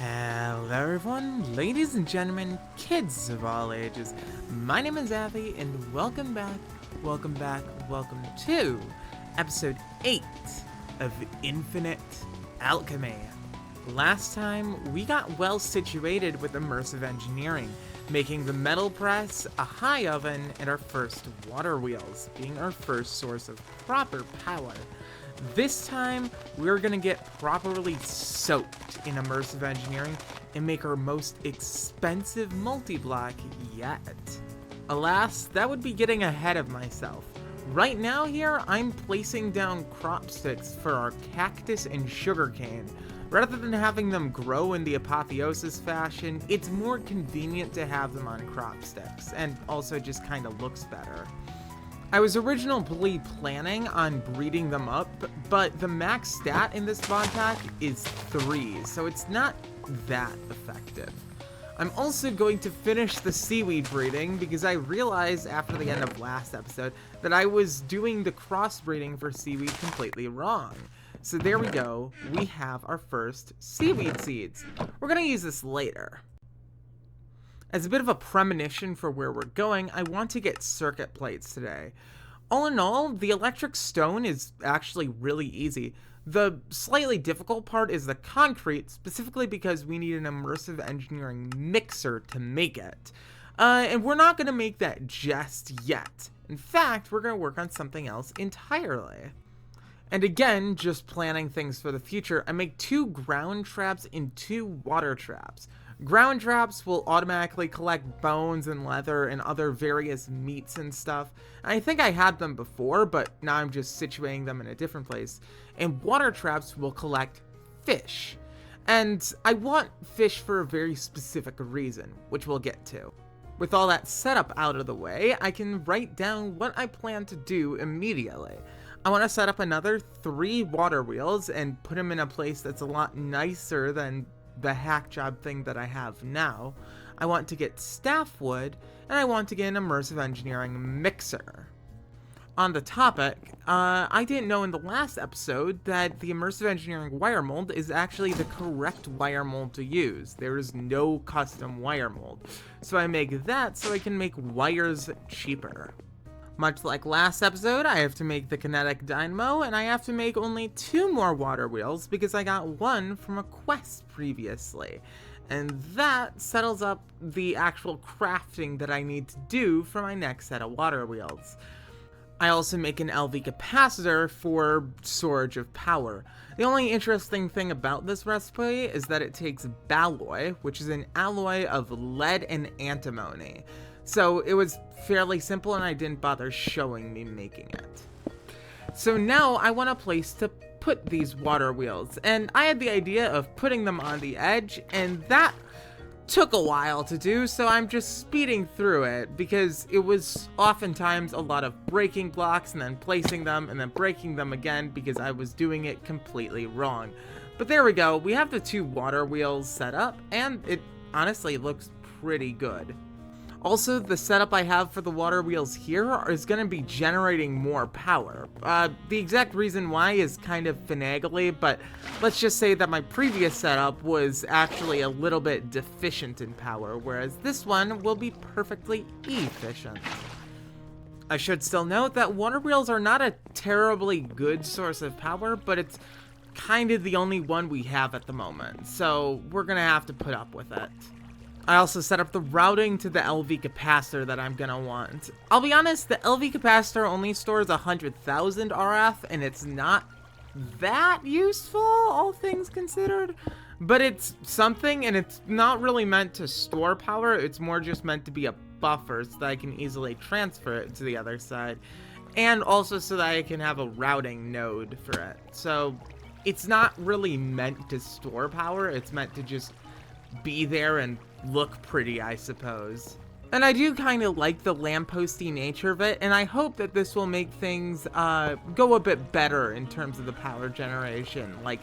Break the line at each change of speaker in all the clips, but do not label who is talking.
Hello everyone, ladies and gentlemen, kids of all ages. My name is Avi and welcome welcome to episode 8 of Infinite Alchemy. Last time, we got well situated with immersive engineering, making the metal press, a high oven, and our first water wheels, being our first source of proper power. This time, we're gonna get properly soaked in immersive engineering and make our most expensive multi-block yet. Alas, that would be getting ahead of myself. Right now here, I'm placing down crop sticks for our cactus and sugarcane. Rather than having them grow in the apotheosis fashion, it's more convenient to have them on crop sticks, and also just kinda looks better. I was originally planning on breeding them up, but the max stat in this spawn pack is 3, so it's not that effective. I'm also going to finish the seaweed breeding because I realized after the end of last episode that I was doing the crossbreeding for seaweed completely wrong. So there we go, we have our first seaweed seeds. We're gonna use this later. As a bit of a premonition for where we're going, I want to get circuit plates today. All in all, the electric stone is actually really easy. The slightly difficult part is the concrete, specifically because we need an immersive engineering mixer to make it. And we're not going to make that just yet. In fact, we're going to work on something else entirely. And again, just planning things for the future, I make 2 ground traps and 2 water traps. Ground traps will automatically collect bones and leather and other various meats and stuff. I think I had them before, but now I'm just situating them in a different place. And water traps will collect fish. And I want fish for a very specific reason, which we'll get to. With all that setup out of the way, I can write down what I plan to do immediately. I want to set up another 3 water wheels and put them in a place that's a lot nicer than the hack job thing that I have now. I want to get staffwood, and I want to get an immersive engineering mixer. On the topic, I didn't know in the last episode that the immersive engineering wire mold is actually the correct wire mold to use. There is no custom wire mold. So I make that so I can make wires cheaper. Much like last episode, I have to make the kinetic dynamo, and I have to make only 2 more water wheels because I got 1 from a quest previously. And that settles up the actual crafting that I need to do for my next set of water wheels. I also make an LV capacitor for storage of power. The only interesting thing about this recipe is that it takes balloy, which is an alloy of lead and antimony. So it was fairly simple and I didn't bother showing me making it. So now I want a place to put these water wheels, and I had the idea of putting them on the edge, and that took a while to do, so I'm just speeding through it because it was oftentimes a lot of breaking blocks and then placing them and then breaking them again because I was doing it completely wrong. But there we go, we have the 2 water wheels set up and it honestly looks pretty good. Also, the setup I have for the water wheels here is going to be generating more power. The exact reason why is kind of finagly, but let's just say that my previous setup was actually a little bit deficient in power, whereas this one will be perfectly efficient. I should still note that water wheels are not a terribly good source of power, but it's kind of the only one we have at the moment, so we're going to have to put up with it. I also set up the routing to the LV capacitor that I'm gonna want. I'll be honest, the LV capacitor only stores 100,000 RF, and it's not that useful, all things considered. But it's something, and it's not really meant to store power, it's more just meant to be a buffer so that I can easily transfer it to the other side. And also so that I can have a routing node for it. So it's not really meant to store power, it's meant to just be there and look pretty, I suppose. And I do kind of like the lampposty nature of it, and I hope that this will make things go a bit better in terms of the power generation. Like,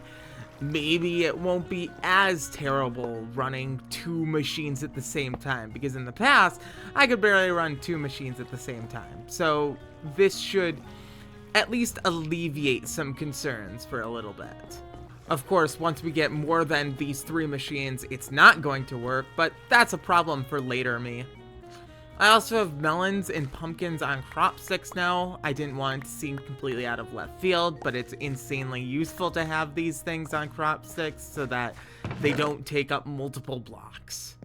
maybe it won't be as terrible running 2 machines at the same time, because in the past, I could barely run 2 machines at the same time. So this should at least alleviate some concerns for a little bit. Of course, once we get more than these 3 machines, it's not going to work, but that's a problem for later me. I also have melons and pumpkins on crop sticks now. I didn't want it to seem completely out of left field, but it's insanely useful to have these things on crop sticks so that they don't take up multiple blocks.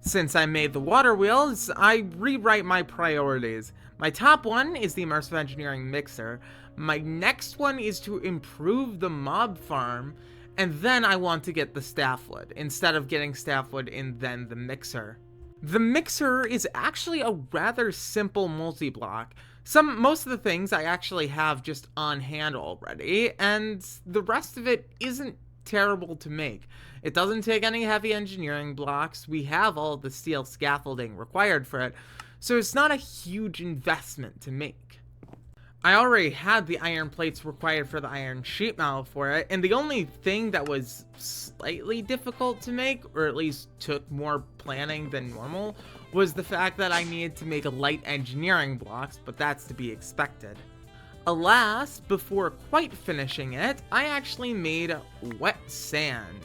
Since I made the water wheels, I rewrite my priorities. My top one is the immersive engineering mixer. My next one is to improve the mob farm, and then I want to get the staffwood, instead of getting staffwood and then the mixer. The mixer is actually a rather simple multi-block. Most of the things I actually have just on hand already, and the rest of it isn't terrible to make. It doesn't take any heavy engineering blocks. We have all the steel scaffolding required for it, so it's not a huge investment to make. I already had the iron plates required for the iron sheet metal for it, and the only thing that was slightly difficult to make, or at least took more planning than normal, was the fact that I needed to make light engineering blocks, but that's to be expected. Alas, before quite finishing it, I actually made wet sand.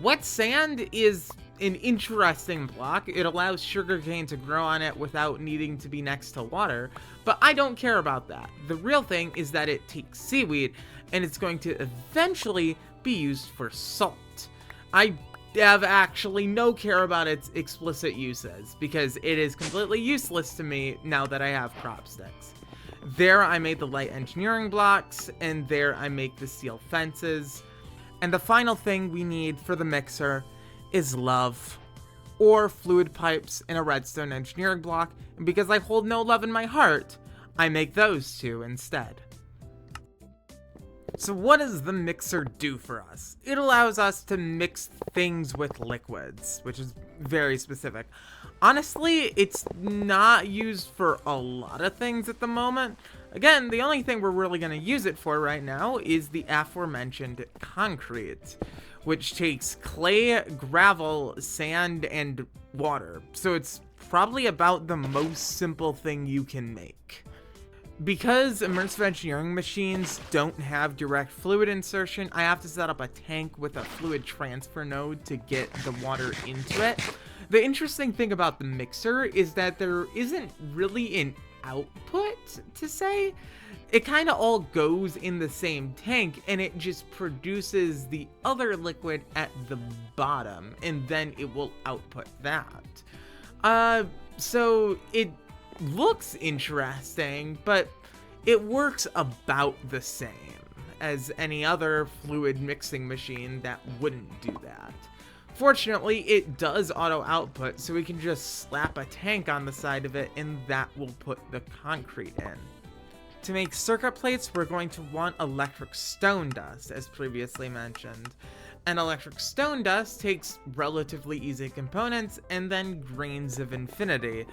Wet sand is an interesting block. It allows sugarcane to grow on it without needing to be next to water, but I don't care about that. The real thing is that it takes seaweed, and it's going to eventually be used for salt. I have actually no care about its explicit uses, because it is completely useless to me now that I have crop sticks. There I made the light engineering blocks, and there I make the steel fences. And the final thing we need for the mixer is love, or fluid pipes in a redstone engineering block, and because I hold no love in my heart, I make those 2 instead. So what does the mixer do for us? It allows us to mix things with liquids, which is very specific. Honestly, it's not used for a lot of things at the moment. Again, the only thing we're really going to use it for right now is the aforementioned concrete, which takes clay, gravel, sand, and water. So it's probably about the most simple thing you can make. Because immersive engineering machines don't have direct fluid insertion, I have to set up a tank with a fluid transfer node to get the water into it. The interesting thing about the mixer is that there isn't really an output, to say. It kind of all goes in the same tank, and it just produces the other liquid at the bottom, and then it will output that. So it looks interesting, but it works about the same as any other fluid mixing machine that wouldn't do that. Fortunately, it does auto output, so we can just slap a tank on the side of it, and that will put the concrete in. To make circuit plates, we're going to want electric stone dust, as previously mentioned. And electric stone dust takes relatively easy components and then grains of infinity.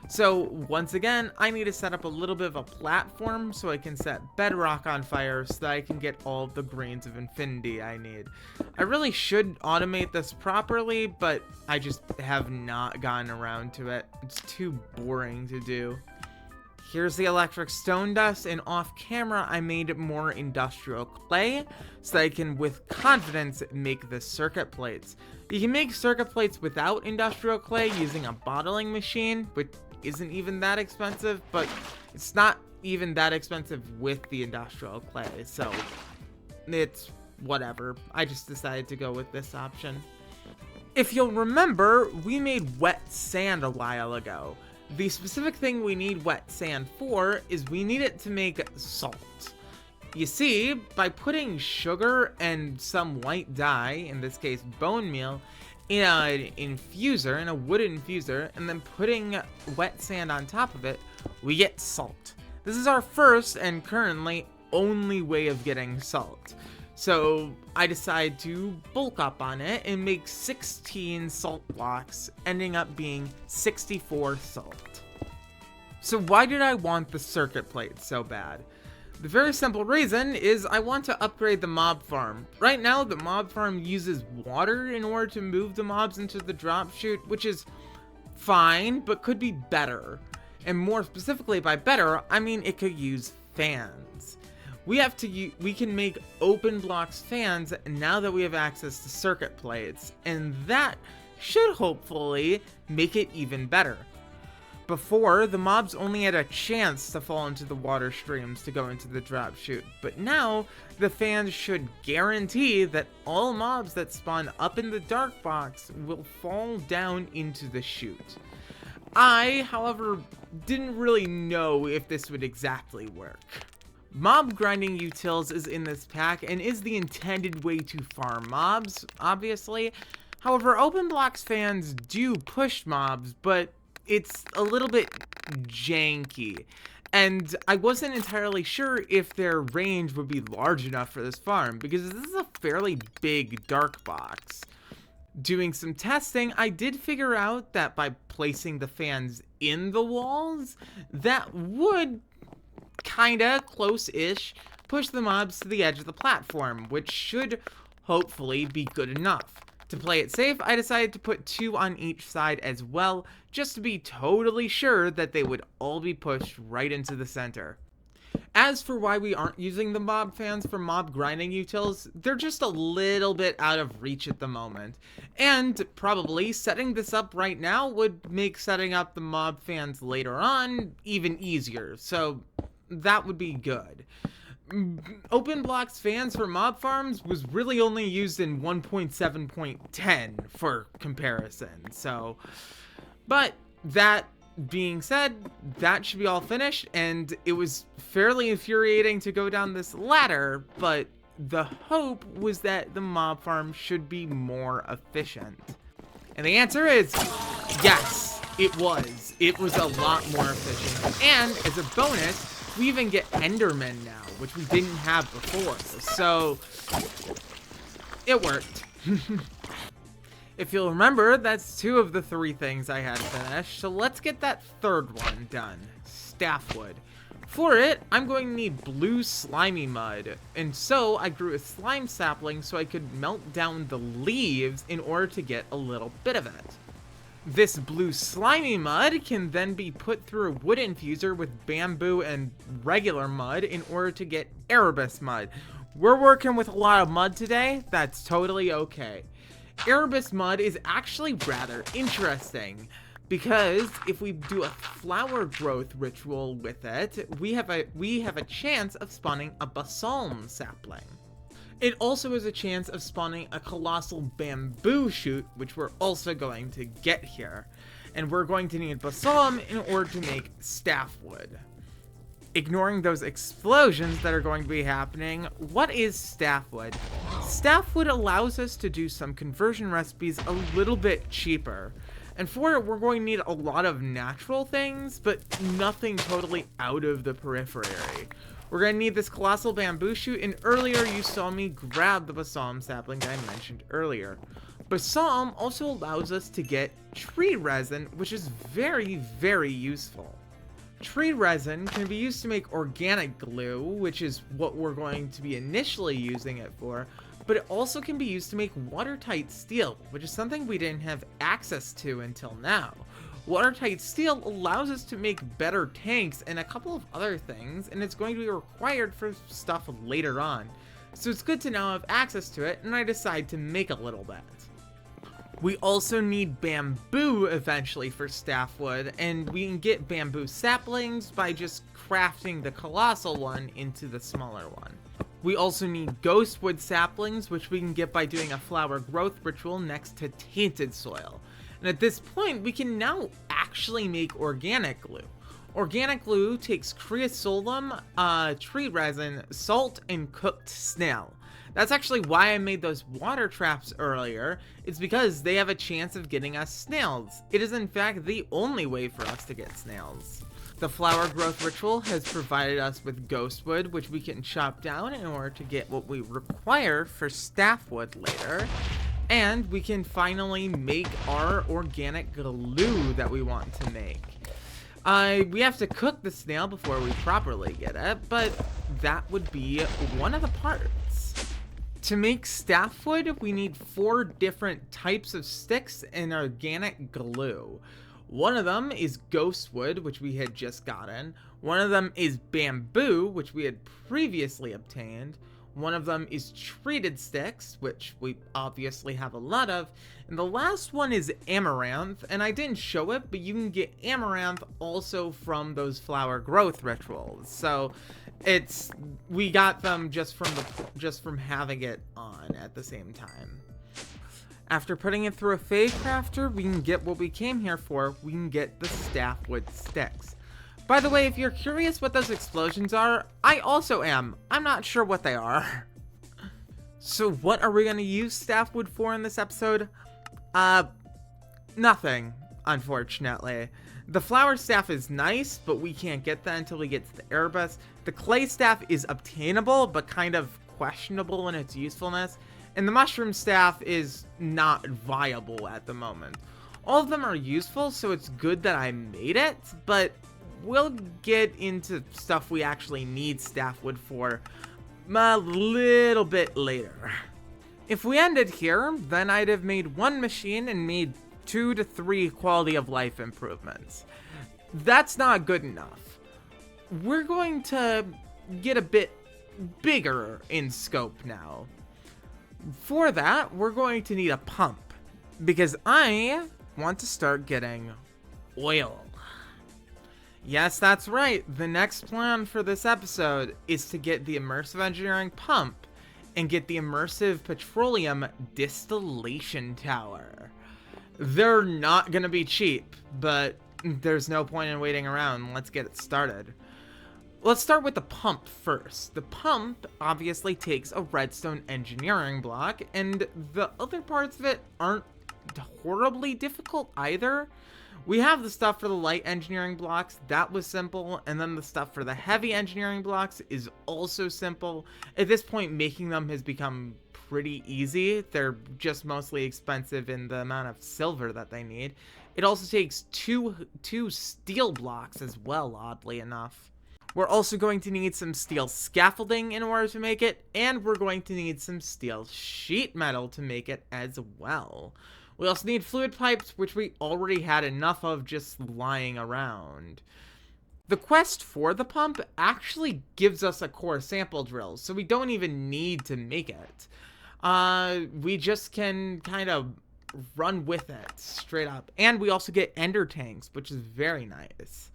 So once again, I need to set up a little bit of a platform so I can set bedrock on fire so that I can get all of the grains of infinity I need. I really should automate this properly, but I just have not gotten around to it. It's too boring to do. Here's the electric stone dust, and off camera I made more industrial clay so that I can with confidence make the circuit plates. You can make circuit plates without industrial clay using a bottling machine, which isn't even that expensive, but it's not even that expensive with the industrial clay, so it's whatever. I just decided to go with this option. If you'll remember, we made wet sand a while ago. The specific thing we need wet sand for is we need it to make salt. You see, by putting sugar and some white dye, in this case bone meal, in an infuser, in a wood infuser, and then putting wet sand on top of it, we get salt. This is our first and currently only way of getting salt. So I decided to bulk up on it and make 16 salt blocks, ending up being 64 salt. So why did I want the circuit plate so bad? The very simple reason is I want to upgrade the mob farm. Right now, the mob farm uses water in order to move the mobs into the drop chute, which is fine, but could be better. And more specifically by better, I mean it could use fans. we can make open blocks fans now that we have access to circuit plates, and that should hopefully make it even better. Before, the mobs only had a chance to fall into the water streams to go into the drop chute, but now the fans should guarantee that all mobs that spawn up in the dark box will fall down into the chute. I, however, didn't really know if this would exactly work. Mob grinding utils is in this pack and is the intended way to farm mobs, obviously. However, open blocks fans do push mobs, but it's a little bit janky. And I wasn't entirely sure if their range would be large enough for this farm, because this is a fairly big dark box. Doing some testing, I did figure out that by placing the fans in the walls, that would kinda close-ish push the mobs to the edge of the platform, which should hopefully be good enough. To play it safe, I decided to put 2 on each side as well, just to be totally sure that they would all be pushed right into the center. As for why we aren't using the mob fans for mob grinding utils, they're just a little bit out of reach at the moment. And probably setting this up right now would make setting up the mob fans later on even easier, so that would be good. Open blocks fans for mob farms was really only used in 1.7.10 for comparison, so, but that being said, that should be all finished, and it was fairly infuriating to go down this ladder, but the hope was that the mob farm should be more efficient. And the answer is yes, it was. It was a lot more efficient, and as a bonus, we even get Endermen now, which we didn't have before, so it worked. If you'll remember, that's 2 of the 3 things I had finished, so let's get that third one done, staffwood. For it, I'm going to need blue slimy mud, and so I grew a slime sapling so I could melt down the leaves in order to get a little bit of it. This blue slimy mud can then be put through a wood infuser with bamboo and regular mud in order to get Erebus mud. We're working with a lot of mud today, that's totally okay. Erebus mud is actually rather interesting, because if we do a flower growth ritual with it, we have a chance of spawning a balsam sapling. It also has a chance of spawning a colossal bamboo shoot, which we're also going to get here. And we're going to need balsam in order to make staffwood. Ignoring those explosions that are going to be happening, what is staffwood? Staffwood allows us to do some conversion recipes a little bit cheaper. And for it, we're going to need a lot of natural things, but nothing totally out of the periphery. We're going to need this colossal bamboo shoot, and earlier you saw me grab the balsam sapling that I mentioned earlier. Balsam also allows us to get tree resin, which is very, very useful. Tree resin can be used to make organic glue, which is what we're going to be initially using it for, but it also can be used to make watertight steel, which is something we didn't have access to until now. Watertight steel allows us to make better tanks and a couple of other things, and it's going to be required for stuff later on. So it's good to now have access to it, and I decide to make a little bit. We also need bamboo eventually for staffwood, and we can get bamboo saplings by just crafting the colossal one into the smaller one. We also need ghostwood saplings, which we can get by doing a flower growth ritual next to tainted soil. And at this point, we can now actually make organic glue. Organic glue takes creosote, tree resin, salt, and cooked snail. That's actually why I made those water traps earlier. It's because they have a chance of getting us snails. It is in fact the only way for us to get snails. The flower growth ritual has provided us with ghostwood, which we can chop down in order to get what we require for staffwood later. And we can finally make our organic glue that we want to make. We have to cook the snail before we properly get it, but that would be one of the parts. To make staffwood, we need 4 different types of sticks and organic glue. One of them is ghostwood, which we had just gotten. One of them is bamboo, which we had previously obtained. One of them is treated sticks, which we obviously have a lot of. And the last one is amaranth, and I didn't show it, but you can get amaranth also from those flower growth rituals. So we got them just from having it on at the same time. After putting it through a Fey Crafter, we can get what we came here for. We can get the staffwood sticks. By the way, if you're curious what those explosions are, I also am. I'm not sure what they are. So what are we going to use staffwood for in this episode? Nothing, unfortunately. The flower staff is nice, but we can't get that until we get to the Erebus. The clay staff is obtainable, but kind of questionable in its usefulness. And the mushroom staff is not viable at the moment. All of them are useful, so it's good that I made it, but we'll get into stuff we actually need staffwood for a little bit later. If we ended here, then I'd have made one machine and made 2 to 3 quality of life improvements. That's not good enough. We're going to get a bit bigger in scope now. For that, we're going to need a pump, because I want to start getting oil. Yes, that's right. The next plan for this episode is to get the immersive engineering pump and get the immersive petroleum distillation tower. They're not going to be cheap, but there's no point in waiting around. Let's get it started. Let's start with the pump first. The pump obviously takes a redstone engineering block, and the other parts of it aren't horribly difficult either. We have the stuff for the light engineering blocks, that was simple, and then the stuff for the heavy engineering blocks is also simple. At this point, making them has become pretty easy. They're just mostly expensive in the amount of silver that they need. It also takes two steel blocks as well, oddly enough. We're also going to need some steel scaffolding in order to make it, and we're going to need some steel sheet metal to make it as well. We also need fluid pipes, which we already had enough of just lying around. The quest for the pump actually gives us a core sample drill, so we don't even need to make it. We just can kind of run with it straight up. And we also get ender tanks, which is very nice.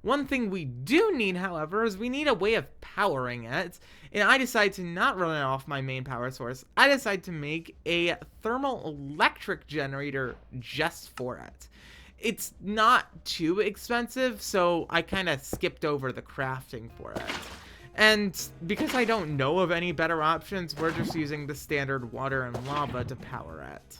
One thing we do need, however, is we need a way of powering it, and I decide to not run it off my main power source. I decide to make a thermal electric generator just for it. It's not too expensive, so I kind of skipped over the crafting for it. And because I don't know of any better options, we're just using the standard water and lava to power it.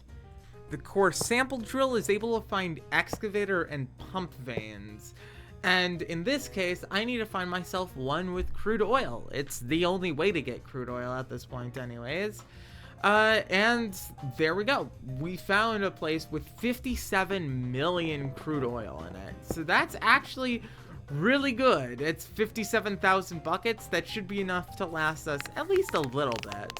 The core sample drill is able to find excavator and pump veins. And in this case, I need to find myself one with crude oil. It's the only way to get crude oil at this point anyways. And there we go. We found a place with 57 million crude oil in it. So that's actually really good. It's 57,000 buckets. That should be enough to last us at least a little bit.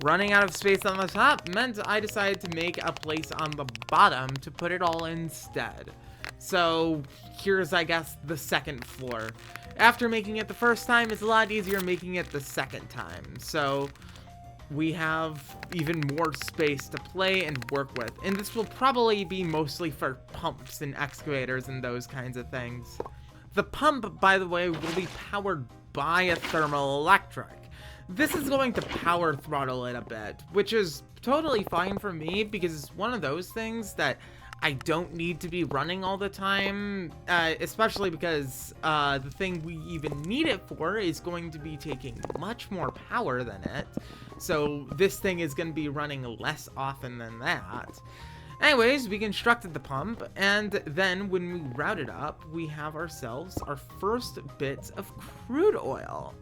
Running out of space on the top meant I decided to make a place on the bottom to put it all instead. So here's, I guess, the second floor. After making it the first time, it's a lot easier making it the second time. So we have even more space to play and work with. And this will probably be mostly for pumps and excavators and those kinds of things. The pump, by the way, will be powered by a thermal electric. This is going to power throttle it a bit, which is totally fine for me because it's one of those things that I don't need to be running all the time, especially because the thing we even need it for is going to be taking much more power than it. So this thing is going to be running less often than that. Anyways, we constructed the pump, and then when we route it up, we have ourselves our first bits of crude oil.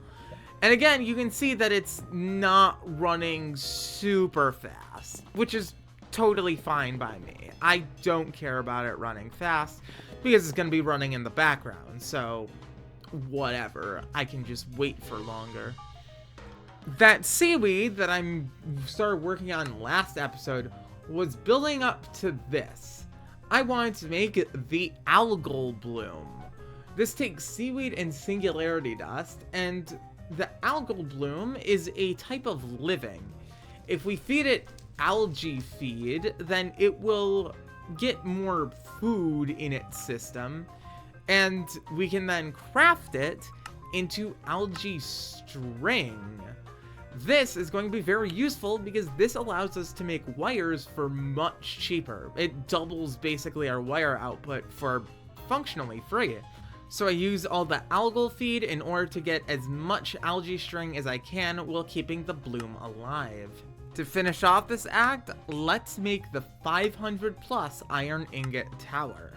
And again, you can see that it's not running super fast, which is totally fine by me. I don't care about it running fast because it's going to be running in the background, so whatever. I can just wait for longer. That seaweed that I started working on last episode was building up to this. I wanted to make the algal bloom. This takes seaweed and singularity dust, and the algal bloom is a type of living. If we feed it algae feed, then it will get more food in its system, and we can then craft it into algae string. This is going to be very useful because this allows us to make wires for much cheaper. It doubles basically our wire output for functionally free. So I use all the algal feed in order to get as much algae string as I can while keeping the bloom alive. To finish off this act, let's make the 500 plus iron ingot tower.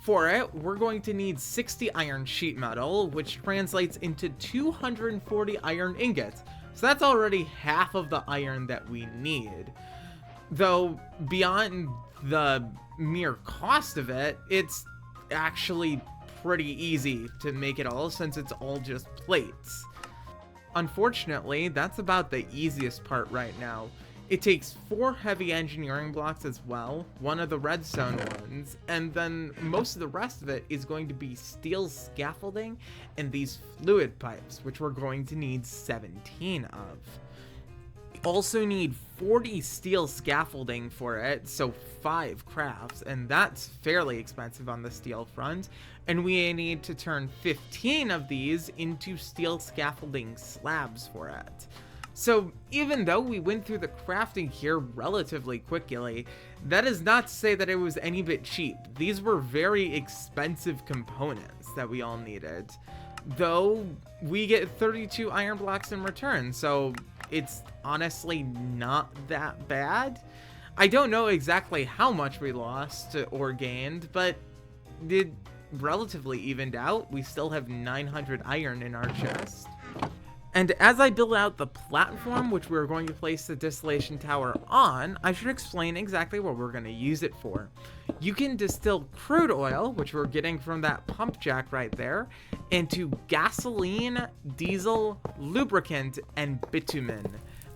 For it, we're going to need 60 iron sheet metal, which translates into 240 iron ingots. So that's already half of the iron that we need. Though, beyond the mere cost of it, it's actually pretty easy to make it all since it's all just plates. Unfortunately, that's about the easiest part right now. It takes 4 heavy engineering blocks as well, one of the redstone ones, and then most of the rest of it is going to be steel scaffolding and these fluid pipes, which we're going to need 17 of. We also need 40 steel scaffolding for it, so 5 crafts, and that's fairly expensive on the steel front, and we need to turn 15 of these into steel scaffolding slabs for it. So even though we went through the crafting here relatively quickly, that is not to say that it was any bit cheap. These were very expensive components that we all needed. Though we get 32 iron blocks in return, so it's honestly not that bad. I don't know exactly how much we lost or gained, but it relatively evened out. We still have 900 iron in our chest. And as I build out the platform which we're going to place the distillation tower on, I should explain exactly what we're going to use it for. You can distill crude oil, which we're getting from that pump jack right there, into gasoline, diesel, lubricant, and bitumen.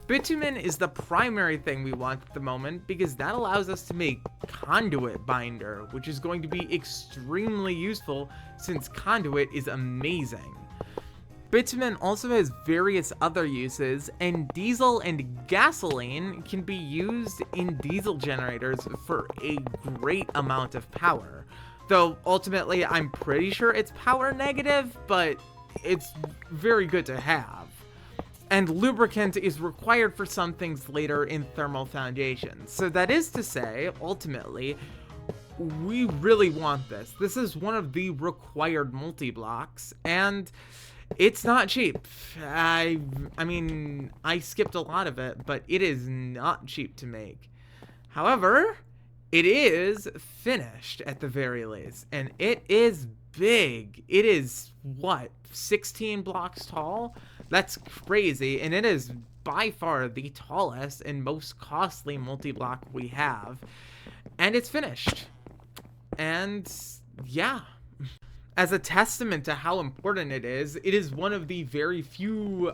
Bitumen is the primary thing we want at the moment because that allows us to make conduit binder, which is going to be extremely useful since conduit is amazing. Bitumen also has various other uses, and diesel and gasoline can be used in diesel generators for a great amount of power. Though ultimately I'm pretty sure it's power negative, but it's very good to have. And lubricant is required for some things later in thermal foundations. So that is to say, ultimately, we really want this. This is one of the required multi-blocks, and it's not cheap. I mean, I skipped a lot of it, but it is not cheap to make. However, it is finished at the very least, and it is big. It is, what, 16 blocks tall? That's crazy, and it is by far the tallest and most costly multi-block we have. And it's finished. And yeah. As a testament to how important it is one of the very few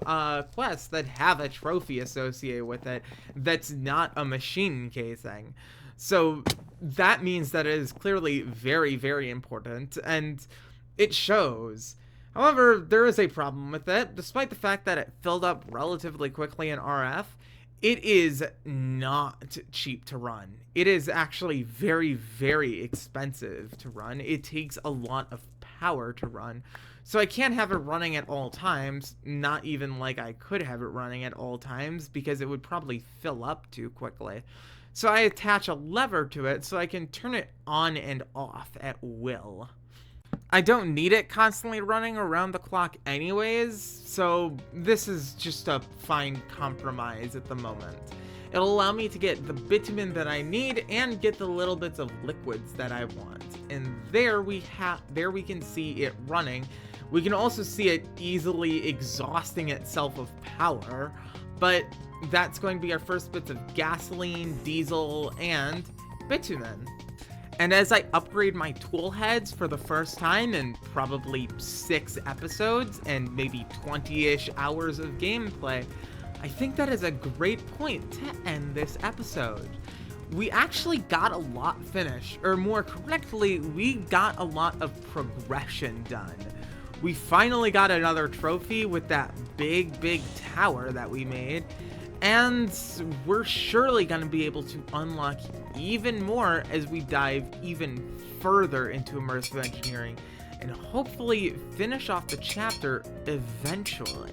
quests that have a trophy associated with it that's not a machine casing. So that means that it is clearly very, very important, and it shows. However, there is a problem with it. Despite the fact that it filled up relatively quickly in RF, it is not cheap to run. It is actually very, very expensive to run. It takes a lot of power to run. So I can't have it running at all times, not even like I could have it running at all times because it would probably fill up too quickly. So I attach a lever to it so I can turn it on and off at will. I don't need it constantly running around the clock anyways, so this is just a fine compromise at the moment. It'll allow me to get the bitumen that I need and get the little bits of liquids that I want. And there we can see it running. We can also see it easily exhausting itself of power, but that's going to be our first bits of gasoline, diesel, and bitumen. And as I upgrade my tool heads for the first time in probably 6 episodes and maybe 20-ish hours of gameplay, I think that is a great point to end this episode. we actually got a lot finished, or more correctly, we got a lot of progression done. We finally got another trophy with that big tower that we made, and we're surely going to be able to unlock even more as we dive even further into immersive engineering and hopefully finish off the chapter eventually.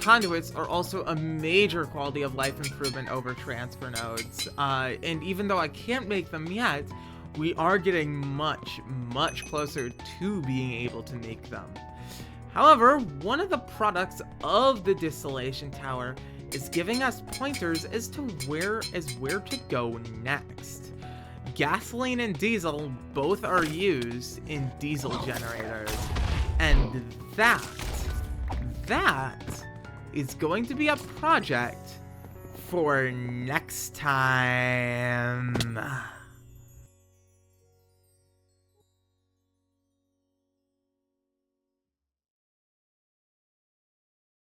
Conduits are also a major quality of life improvement over transfer nodes, and even though I can't make them yet, we are getting much closer to being able to make them. However, one of the products of the Distillation Tower is giving us pointers as to where to go next. Gasoline and diesel both are used in diesel generators, and that is going to be a project for next time.